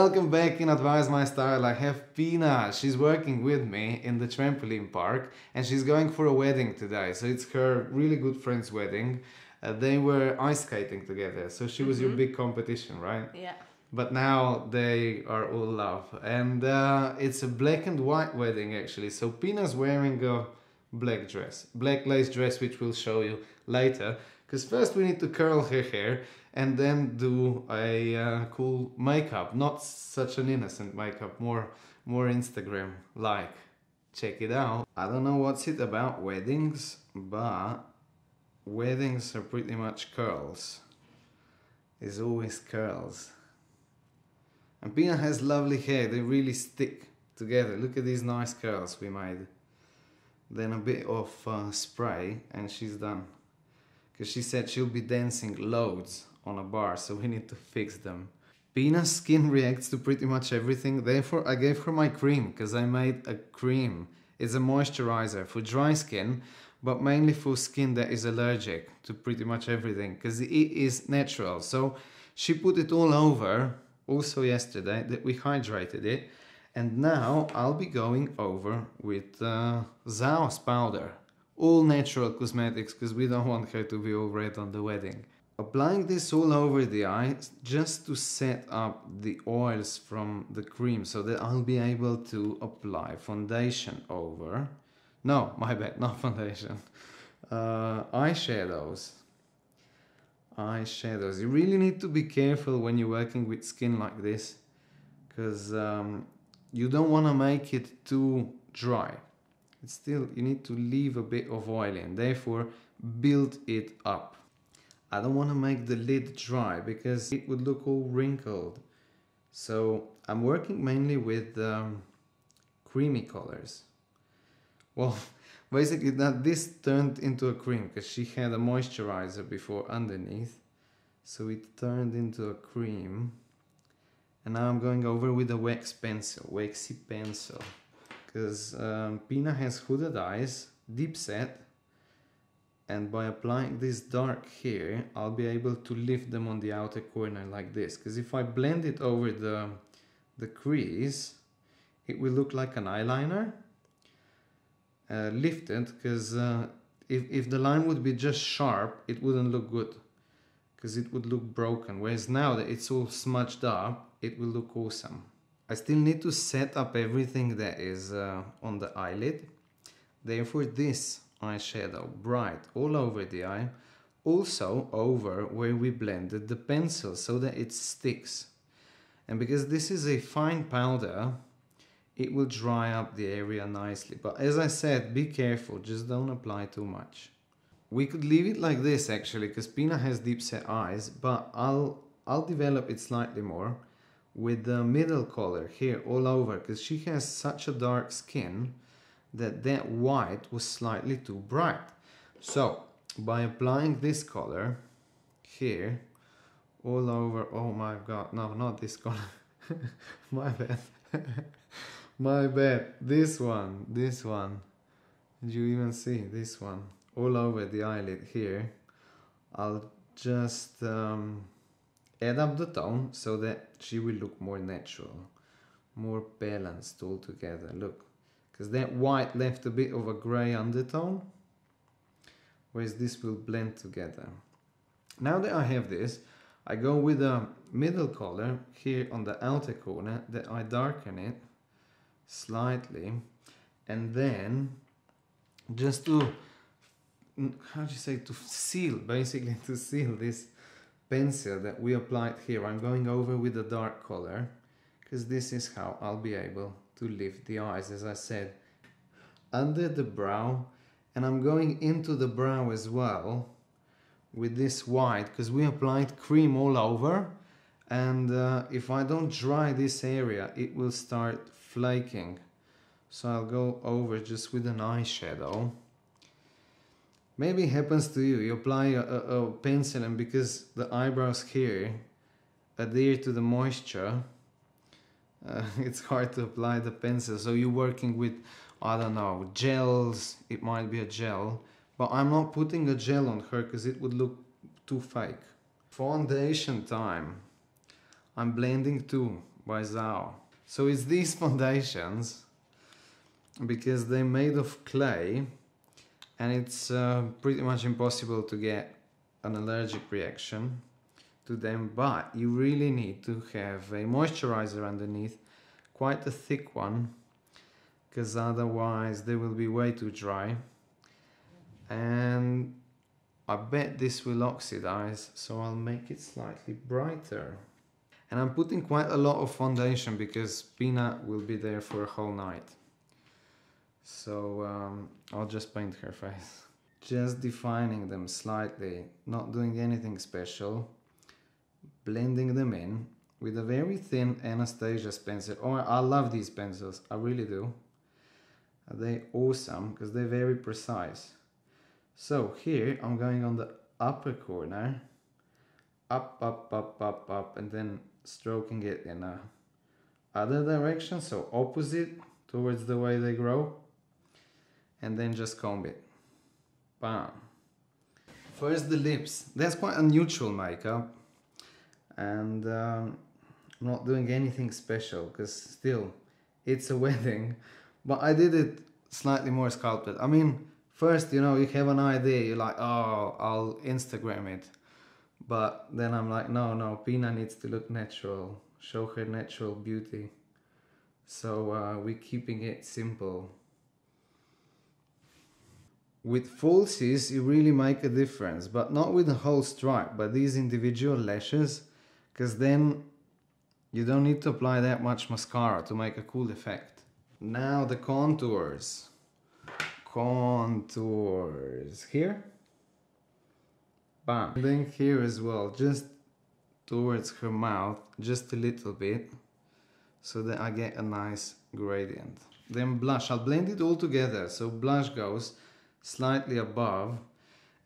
Welcome back in Advise My Style. I have Pina. She's working with me in the trampoline park and she's going for a wedding today. So it's her really good friend's wedding. They were ice skating together. So she was your big competition, right? Yeah. But now they are all love. And it's a black and white wedding actually. So Pina's wearing a black dress, black lace dress, which we'll show you later. Because first we need to curl her hair and then do a cool makeup. Not such an innocent makeup, more Instagram-like. Check it out. I don't know what's it about weddings, but weddings are pretty much curls. It's always curls. And Pina has lovely hair, they really stick together. Look at these nice curls we made. Then a bit of spray and she's done. Because she said she'll be dancing loads on a bar, so we need to fix them. Pina's skin reacts to pretty much everything, therefore I gave her my cream, because I made a cream. It's a moisturizer for dry skin, but mainly for skin that is allergic to pretty much everything, because it is natural. So she put it all over, also yesterday, that we hydrated it, and now I'll be going over with Zhao's powder. All natural cosmetics, because we don't want her to be all red on the wedding. Applying this all over the eyes just to set up the oils from the cream so that I'll be able to apply foundation over. No, my bad, not foundation. Eyeshadows. Eyeshadows. You really need to be careful when you're working with skin like this, because you don't want to make it too dry. It's still, you need to leave a bit of oil in, therefore build it up. I don't want to make the lid dry because it would look all wrinkled. So I'm working mainly with creamy colors. Well, basically this turned into a cream because she had a moisturizer before underneath. So it turned into a cream. And now I'm going over with a waxy pencil. Because Pina has hooded eyes, deep set, and by applying this dark here, I'll be able to lift them on the outer corner like this. Because if I blend it over the crease, it will look like an eyeliner, lifted, because if the line would be just sharp, it wouldn't look good, because it would look broken. Whereas now that it's all smudged up, it will look awesome. I still need to set up everything that is on the eyelid. Therefore this eyeshadow bright all over the eye, also over where we blended the pencil so that it sticks. And because this is a fine powder, it will dry up the area nicely. But as I said, be careful, just don't apply too much. We could leave it like this actually, because Pina has deep set eyes, but I'll develop it slightly more with the middle color here all over, because she has such a dark skin that white was slightly too bright. So by applying this color here all over, oh my god, no, not this color. My bad. My bad. This one, did you even see this one all over the eyelid here? I'll just add up the tone so that she will look more natural, more balanced all together. Look, because that white left a bit of a grey undertone, whereas this will blend together. Now that I have this, I go with a middle color here on the outer corner, that I darken it slightly, and then just to, how do you say, to seal, basically to seal this pencil that we applied here, I'm going over with a dark color, because this is how I'll be able to lift the eyes, as I said, under the brow. And I'm going into the brow as well with this white, because we applied cream all over, and if I don't dry this area, it will start flaking. So I'll go over just with an eyeshadow. Maybe it happens to you, you apply a pencil, and because the eyebrows here adhere to the moisture, it's hard to apply the pencil. So you're working with, I don't know, gels, it might be a gel, but I'm not putting a gel on her because it would look too fake. Foundation time. I'm blending too, by Zao. So it's these foundations because they're made of clay and it's pretty much impossible to get an allergic reaction to them, but you really need to have a moisturizer underneath, quite a thick one, because otherwise they will be way too dry, and I bet this will oxidize, so I'll make it slightly brighter. And I'm putting quite a lot of foundation because Pina will be there for a whole night. So I'll just paint her face. Just defining them slightly, not doing anything special. Blending them in with a very thin Anastasia's pencil. Oh, I love these pencils, I really do. They're awesome because they're very precise. So here I'm going on the upper corner, up, up, up, up, up, and then stroking it in a other direction, so opposite towards the way they grow, and then just comb it. Bam. First the lips. That's quite a neutral makeup, and I'm not doing anything special because still it's a wedding, but I did it slightly more sculpted. I mean, first, you know, you have an idea, you're like, oh, I'll Instagram it. But then I'm like, no, Pina needs to look natural, show her natural beauty. So we're keeping it simple. With falsies, you really make a difference, but not with the whole stripe, but these individual lashes, because then you don't need to apply that much mascara to make a cool effect. Now the contours. Contours. Here. Bam. And then here as well, just towards her mouth, just a little bit, so that I get a nice gradient. Then blush. I'll blend it all together, so blush goes slightly above,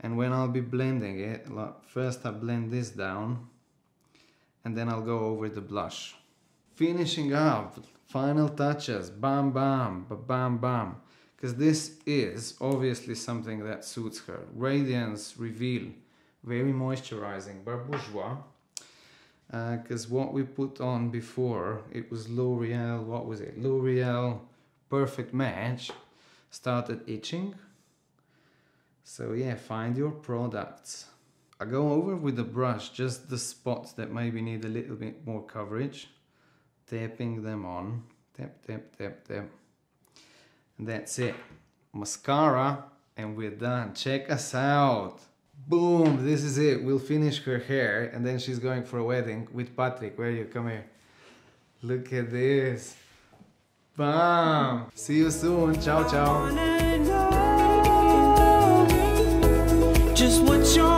and when I'll be blending it, like, first I blend this down and then I'll go over the blush. Finishing up, final touches, bam bam, bam bam, because this is obviously something that suits her. Radiance, reveal, very moisturizing, but bourgeois, because what we put on before, it was L'Oreal, what was it? L'Oreal Perfect Match, started itching. So yeah, find your products. I go over with the brush just the spots that maybe need a little bit more coverage, tapping them on, tap, tap, tap, tap. And that's it. Mascara, and we're done. Check us out. Boom, this is it. We'll finish her hair, and then she's going for a wedding with Patrick. Where are you? Come here. Look at this. Bam. See you soon. Ciao, ciao. Just what you're